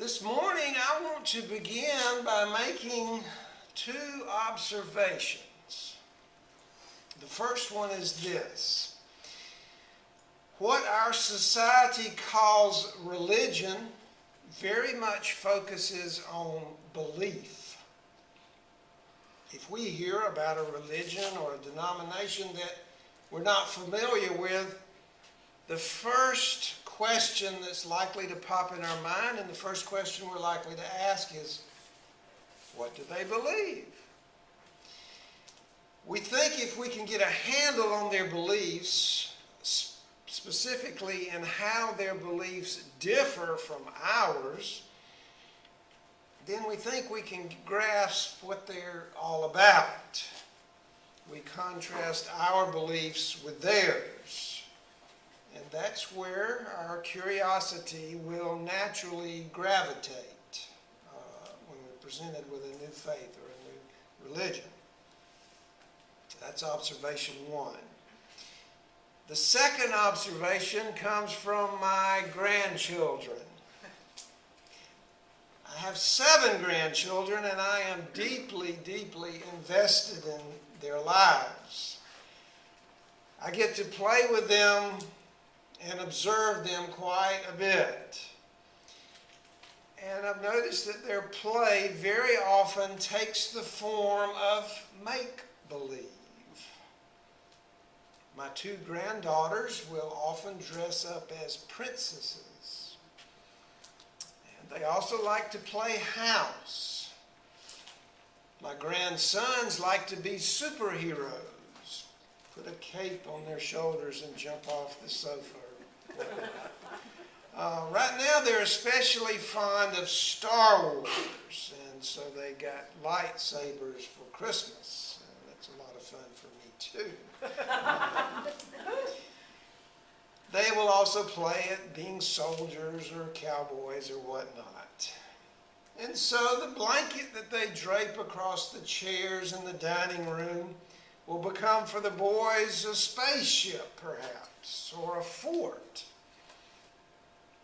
This morning I want to begin by making two observations. The first one is this. What our society calls religion very much focuses on belief. If we hear about a religion or a denomination that we're not familiar with, the first question that's likely to pop in our mind and the first question we're likely to ask is, what do they believe? We think if we can get a handle on their beliefs, specifically in how their beliefs differ from ours, then we think we can grasp what they're all about. We contrast our beliefs with theirs. And that's where our curiosity will naturally gravitate when we're presented with a new faith or a new religion. That's observation one. The second observation comes from my grandchildren. I have 7 grandchildren, and I am deeply, deeply invested in their lives. I get to play with them and observe them quite a bit. And I've noticed that their play very often takes the form of make-believe. My 2 granddaughters will often dress up as princesses. And they also like to play house. My grandsons like to be superheroes. Put a cape on their shoulders and jump off the sofa. Right now they're especially fond of Star Wars, and so they got lightsabers for Christmas. That's a lot of fun for me too. They will also play at being soldiers or cowboys or whatnot. And so the blanket that they drape across the chairs in the dining room will become for the boys a spaceship, perhaps, or a fort.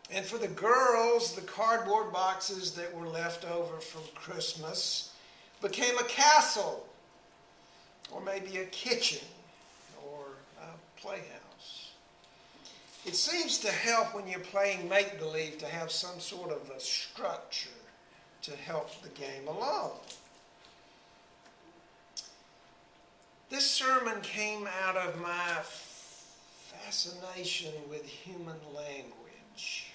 And for the girls, the cardboard boxes that were left over from Christmas became a castle, or maybe a kitchen, or a playhouse. It seems to help when you're playing make-believe to have some sort of a structure to help the game along. This sermon came out of my fascination with human language.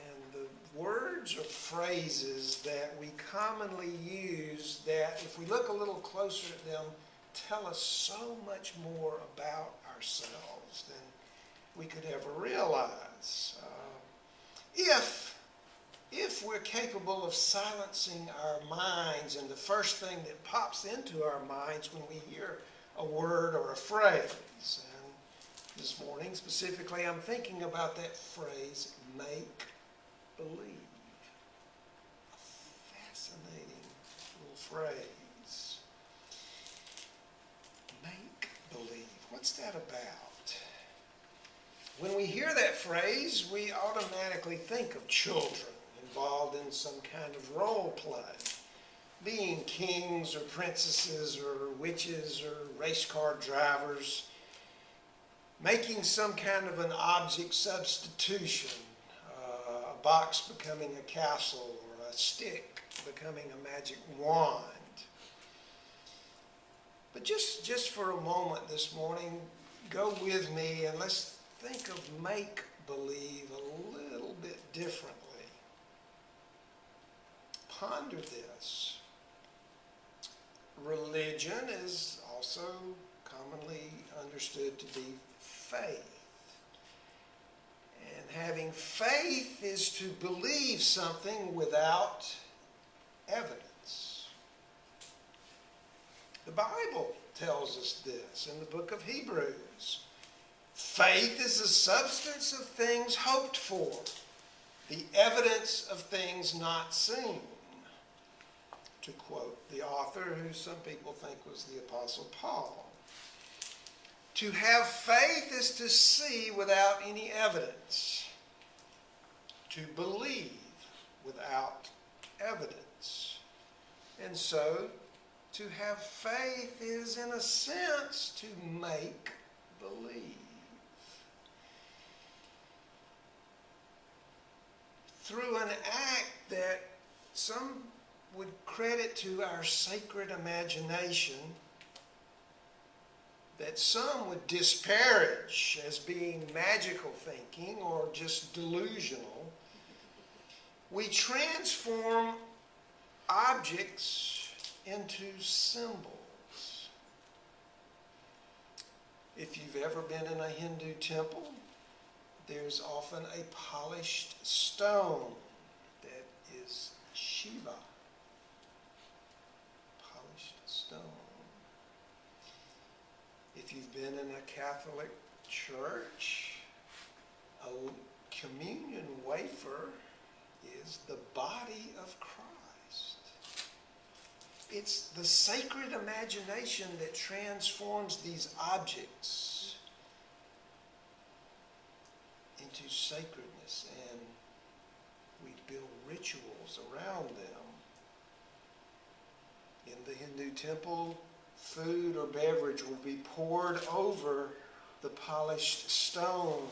And the words or phrases that we commonly use that, if we look a little closer at them, tell us so much more about ourselves than we could ever realize. If we're capable of silencing our minds, and the first thing that pops into our minds when we hear a word or a phrase, and this morning specifically I'm thinking about that phrase, make believe. A fascinating little phrase. Make believe. What's that about? When we hear that phrase, we automatically think of children involved in some kind of role play, being kings or princesses or witches or race car drivers, making some kind of an object substitution, a box becoming a castle or a stick becoming a magic wand. But just for a moment this morning, go with me and let's think of make-believe a little bit differently. Ponder this. Religion is also commonly understood to be faith. And having faith is to believe something without evidence. The Bible tells us this in the book of Hebrews. Faith is the substance of things hoped for, the evidence of things not seen. To quote the author, who some people think was the Apostle Paul. To have faith is to see without any evidence. To believe without evidence. And so, to have faith is, in a sense, to make believe. Through an act that some would credit to our sacred imagination, that some would disparage as being magical thinking or just delusional, we transform objects into symbols. If you've ever been in a Hindu temple, there's often a polished stone that is Shiva. Polished stone. If you've been in a Catholic church, a communion wafer is the body of Christ. It's the sacred imagination that transforms these objects into sacredness, and we build rituals around them. In the Hindu temple, food or beverage will be poured over the polished stone,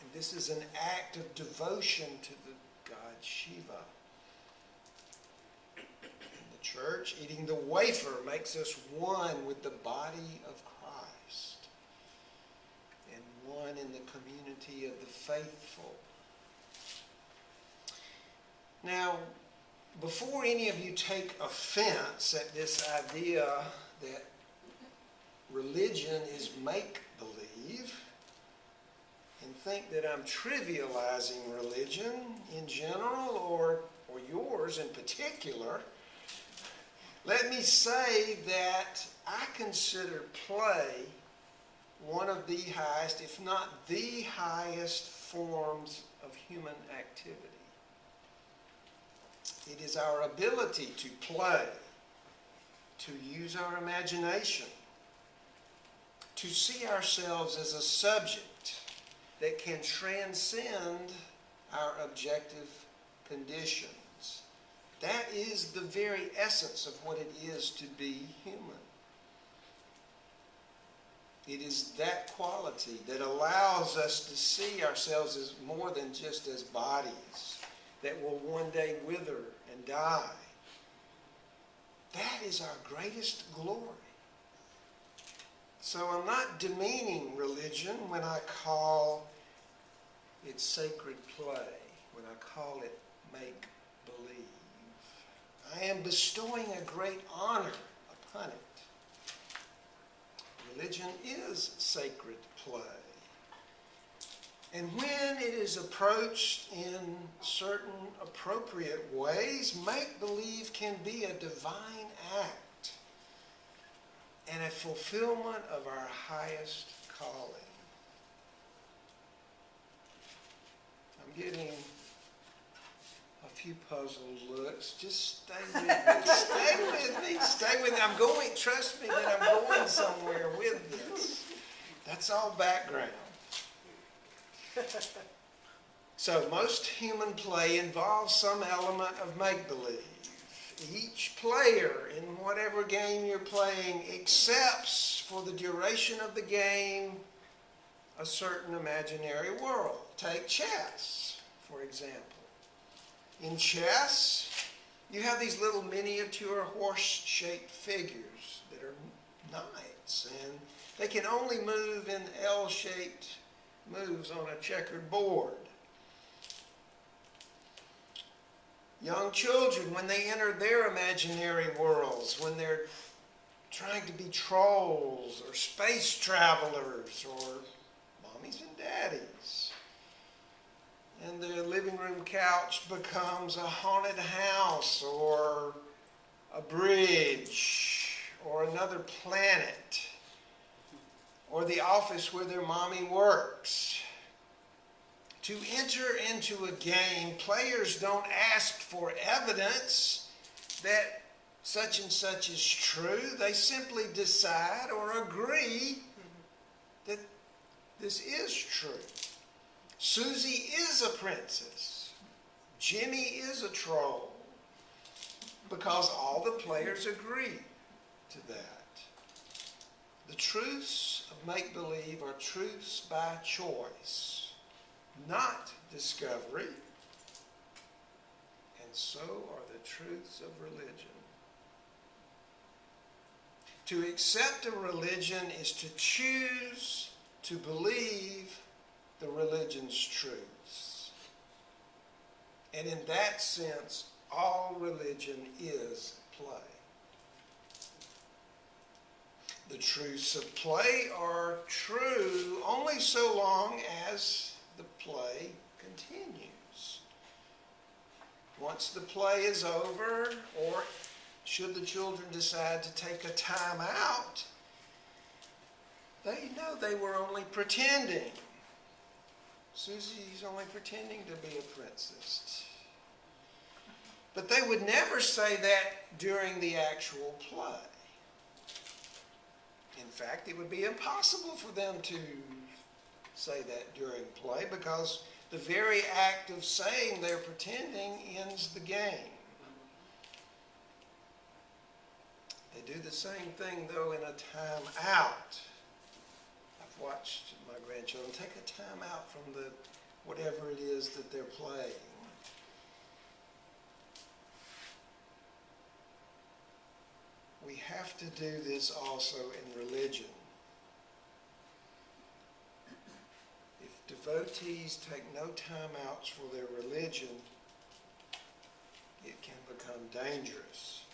and this is an act of devotion to the god Shiva. In the church, eating the wafer makes us one with the body of Christ and one in the community of the faithful. Now, before any of you take offense at this idea that religion is make-believe and think that I'm trivializing religion in general or yours in particular, let me say that I consider play one of the highest, if not the highest, forms of human activity. It is our ability to play, to use our imagination, to see ourselves as a subject that can transcend our objective conditions. That is the very essence of what it is to be human. It is that quality that allows us to see ourselves as more than just as bodies that will one day wither and die. That is our greatest glory. So I'm not demeaning religion when I call it sacred play, when I call it make-believe. I am bestowing a great honor upon it. Religion is sacred play. And when it is approached in certain appropriate ways, make-believe can be a divine act and a fulfillment of our highest calling. I'm getting a few puzzled looks. Just stay with me. Stay with me. Stay with me. Trust me that I'm going somewhere with this. That's all background. So most human play involves some element of make-believe. Each player in whatever game you're playing accepts for the duration of the game a certain imaginary world. Take chess, for example. In chess, you have these little miniature horse-shaped figures that are knights, and they can only move in L-shaped moves on a checkered board. Young children, when they enter their imaginary worlds, when they're trying to be trolls or space travelers or mommies and daddies, and their living room couch becomes a haunted house or a bridge or another planet, or the office where their mommy works. To enter into a game, players don't ask for evidence that such and such is true. They simply decide or agree that this is true. Susie is a princess. Jimmy is a troll, because all the players agree to that. The truths of make-believe are truths by choice, not discovery, and so are the truths of religion. To accept a religion is to choose to believe the religion's truths. And in that sense, all religion is play. The truths of play are true only so long as the play continues. Once the play is over, or should the children decide to take a time out, they know they were only pretending. Susie's only pretending to be a princess. But they would never say that during the actual play. In fact, it would be impossible for them to say that during play, because the very act of saying they're pretending ends the game. They do the same thing, though, in a time out. I've watched my grandchildren take a time out from whatever it is that they're playing. We have to do this also in religion. If devotees take no time outs for their religion, it can become dangerous.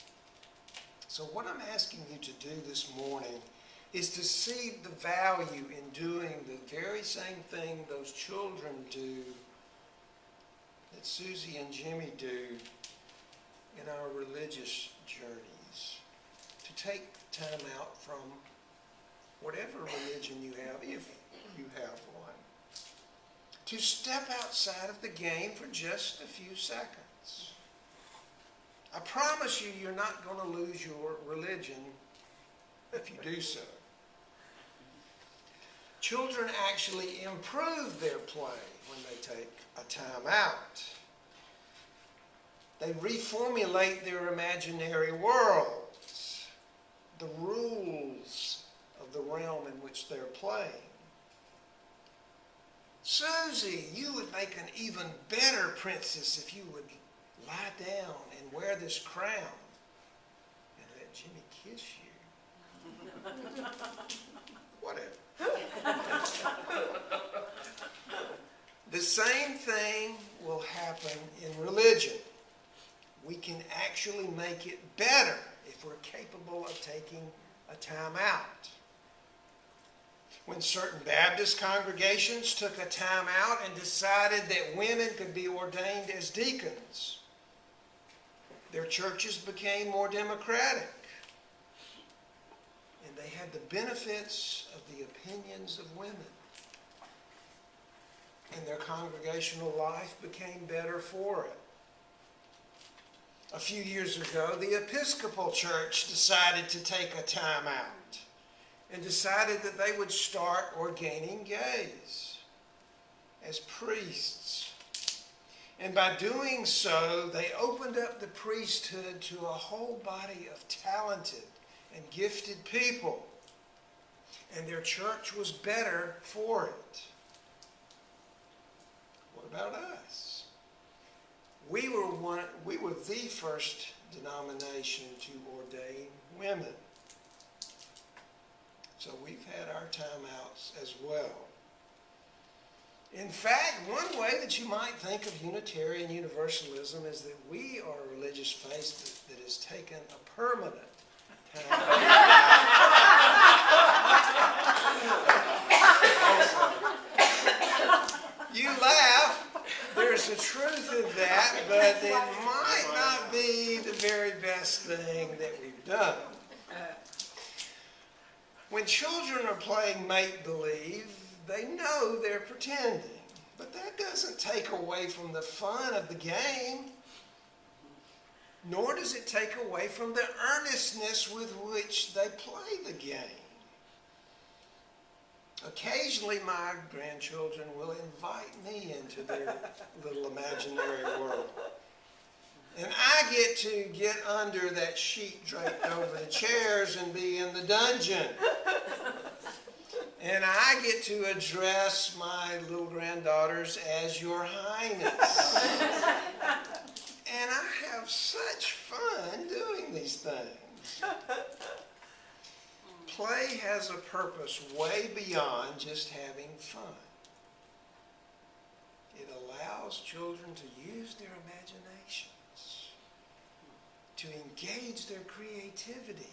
So what I'm asking you to do this morning is to see the value in doing the very same thing those children do, that Susie and Jimmy do in our religious journeys. To take time out from whatever religion you have, if you have one. To step outside of the game for just a few seconds. I promise you, you're not going to lose your religion if you do so. Children actually improve their play when they take a time out. They reformulate their imaginary worlds, the rules of the realm in which they're playing. Susie, you would make an even better princess if you would lie down and wear this crown and let Jimmy kiss you. Whatever. The same thing will happen in religion. We can actually make it better if we're capable of taking a time out. When certain Baptist congregations took a time out and decided that women could be ordained as deacons, their churches became more democratic. And they had the benefits of the opinions of women. And their congregational life became better for it. A few years ago, the Episcopal Church decided to take a time out and decided that they would start ordaining gays as priests. And by doing so, they opened up the priesthood to a whole body of talented and gifted people. And their church was better for it. What about us? We were the first denomination to ordain women. So we've had our time outs as well. In fact, one way that you might think of Unitarian Universalism is that we are a religious faith that has taken a permanent time out. You laugh. There's a truth in that, but it might not be the very best thing that we've done. When children are playing make-believe, they know they're pretending. But that doesn't take away from the fun of the game, nor does it take away from the earnestness with which they play the game. Occasionally, my grandchildren will invite me into their little imaginary world. to get under that sheet draped over the chairs and be in the dungeon. And I get to address my little granddaughters as Your Highness. And I have such fun doing these things. Play has a purpose way beyond just having fun. It allows children to use their imaginations, to engage their creativity.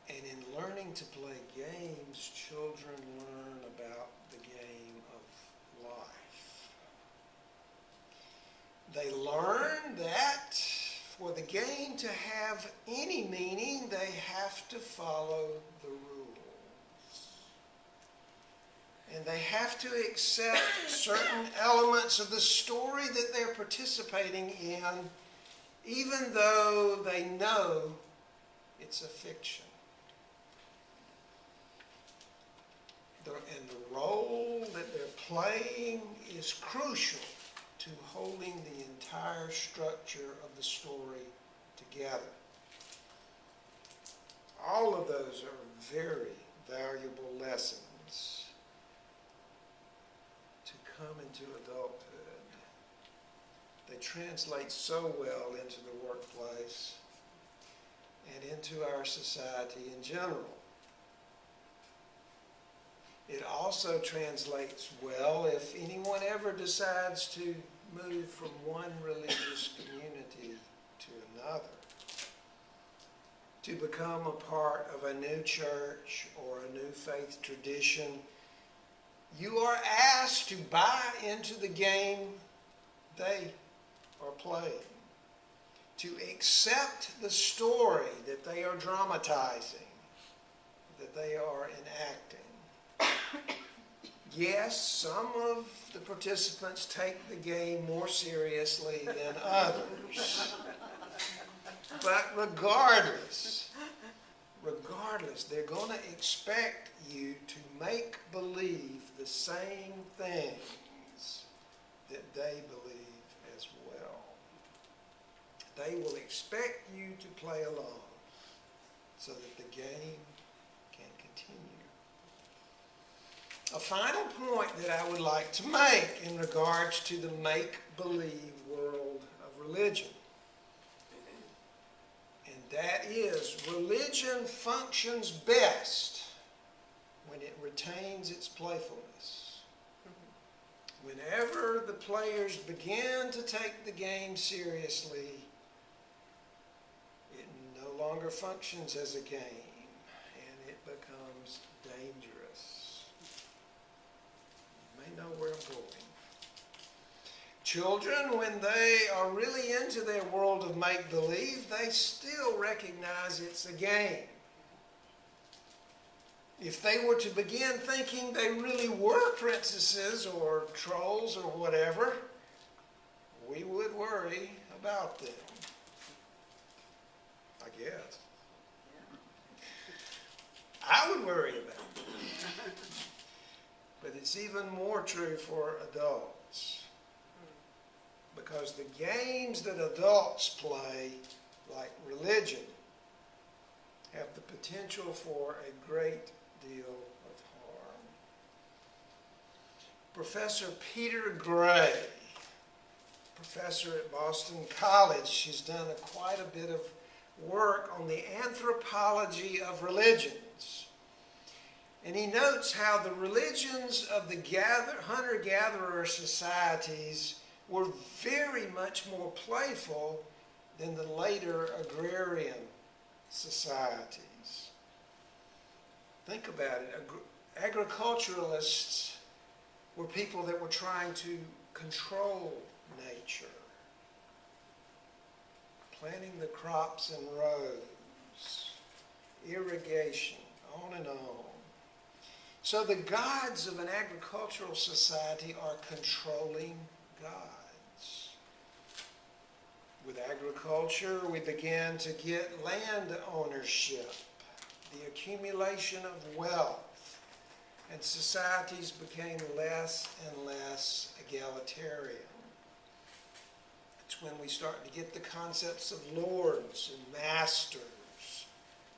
And in learning to play games, children learn about the game of life. They learn that for the game to have any meaning, they have to follow the rules. And they have to accept certain elements of the story that they're participating in, even though they know it's a fiction. And the role that they're playing is crucial to holding the entire structure of the story together. All of those are very valuable lessons to come into adulthood. They translate so well into the workplace and into our society in general. It also translates well if anyone ever decides to move from one religious community to another, to become a part of a new church or a new faith tradition. You are asked to buy into the game they are playing, to accept the story that they are dramatizing, that they are enacting. Yes, some of the participants take the game more seriously than others. But regardless, they're going to expect you to make believe the same things that they believe as well. They will expect you to play along so that the game can continue. A final point that I would like to make in regards to the make-believe world of religion, and that is, religion functions best when it retains its playfulness. Whenever the players begin to take the game seriously, it no longer functions as a game, and it becomes dangerous. You know where I'm going. Children, when they are really into their world of make-believe, they still recognize it's a game. If they were to begin thinking they really were princesses or trolls or whatever, we would worry about them, I guess. I would worry about them. But it's even more true for adults. Because the games that adults play, like religion, have the potential for a great deal of harm. Professor Peter Gray, professor at Boston College, she's done quite a bit of work on the anthropology of religions. And he notes how the religions of the hunter-gatherer societies were very much more playful than the later agrarian societies. Think about it. Agriculturalists were people that were trying to control nature, planting the crops in rows, irrigation, on and on. So the gods of an agricultural society are controlling gods. With agriculture, we began to get land ownership, the accumulation of wealth, and societies became less and less egalitarian. It's when we start to get the concepts of lords and masters,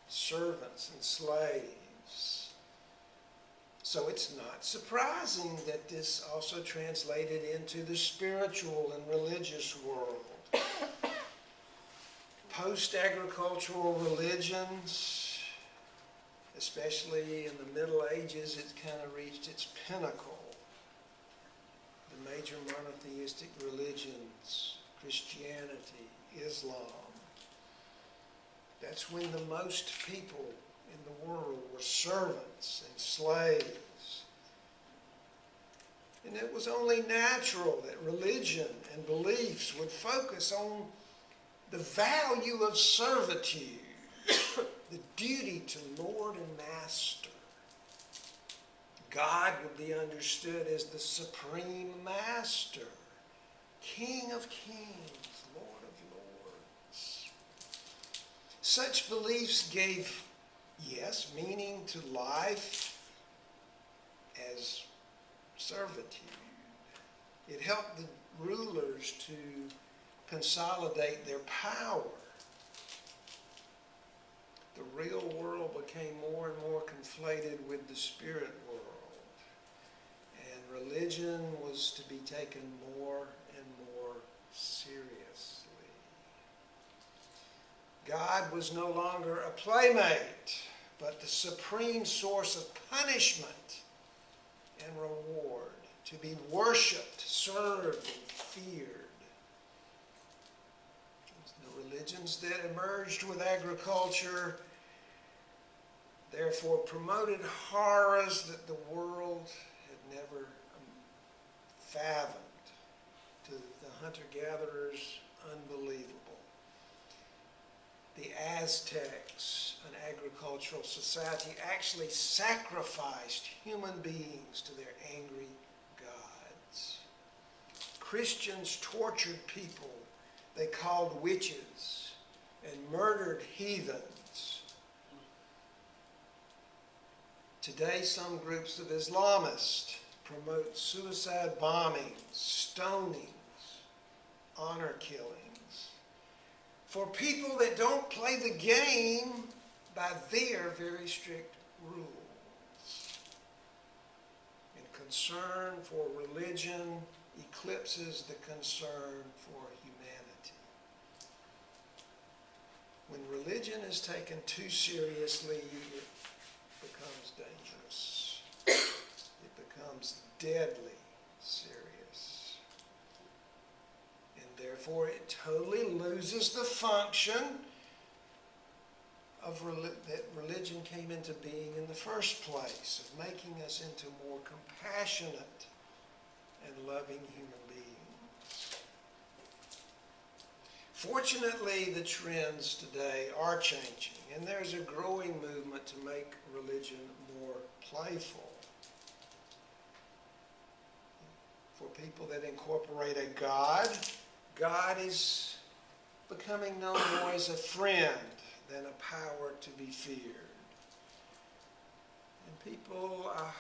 servants and slaves. So it's not surprising that this also translated into the spiritual and religious world. Post-agricultural religions, especially in the Middle Ages, it kind of reached its pinnacle. The major monotheistic religions, Christianity, Islam. That's when the most people in the world were servants and slaves. And it was only natural that religion and beliefs would focus on the value of servitude, the duty to Lord and Master. God would be understood as the supreme master, King of kings, Lord of lords. Such beliefs gave, yes, meaning to life as servitude. It helped the rulers to consolidate their power. The real world became more and more conflated with the spirit world. And religion was to be taken more and more seriously. God was no longer a playmate, but the supreme source of punishment and reward, to be worshipped, served, and feared. The religions that emerged with agriculture therefore promoted horrors that the world had never fathomed. To the hunter-gatherers, unbelievable. The Aztecs, an agricultural society, actually sacrificed human beings to their angry gods. Christians tortured people they called witches and murdered heathens. Today, some groups of Islamists promote suicide bombings, stonings, honor killings for people that don't play the game by their very strict rules. And concern for religion eclipses the concern for humanity. When religion is taken too seriously, it becomes dangerous. It becomes deadly serious. And therefore it totally loses the function of that religion came into being in the first place, of making us into more compassionate and loving human beings. Fortunately, the trends today are changing, and there's a growing movement to make religion more playful. For people that incorporate a God, God is becoming no more as a friend than a power to be feared. And people, I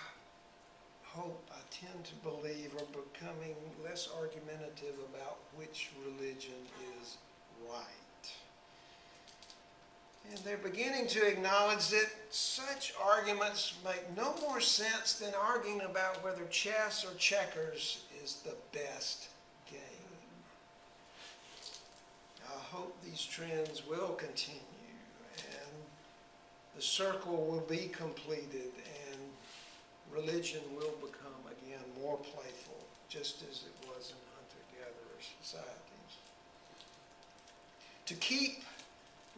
tend to believe, are becoming less argumentative about which religion is right. And they're beginning to acknowledge that such arguments make no more sense than arguing about whether chess or checkers is the best game. I hope these trends will continue and the circle will be completed and religion will become again more playful, just as it was in hunter-gatherer societies. To keep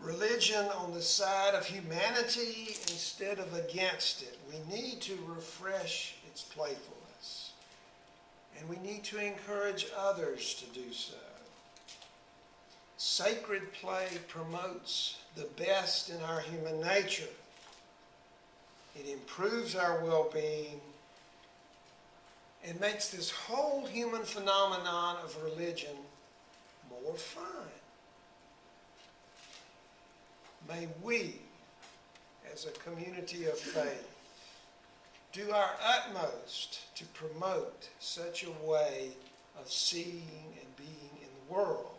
religion on the side of humanity instead of against it, we need to refresh its playfulness. And we need to encourage others to do so. Sacred play promotes the best in our human nature. It improves our well-being and makes this whole human phenomenon of religion more fun. May we, as a community of faith, do our utmost to promote such a way of seeing and being in the world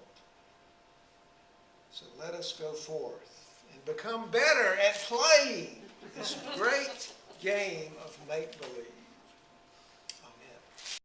So let us go forth and become better at playing this great game of make-believe.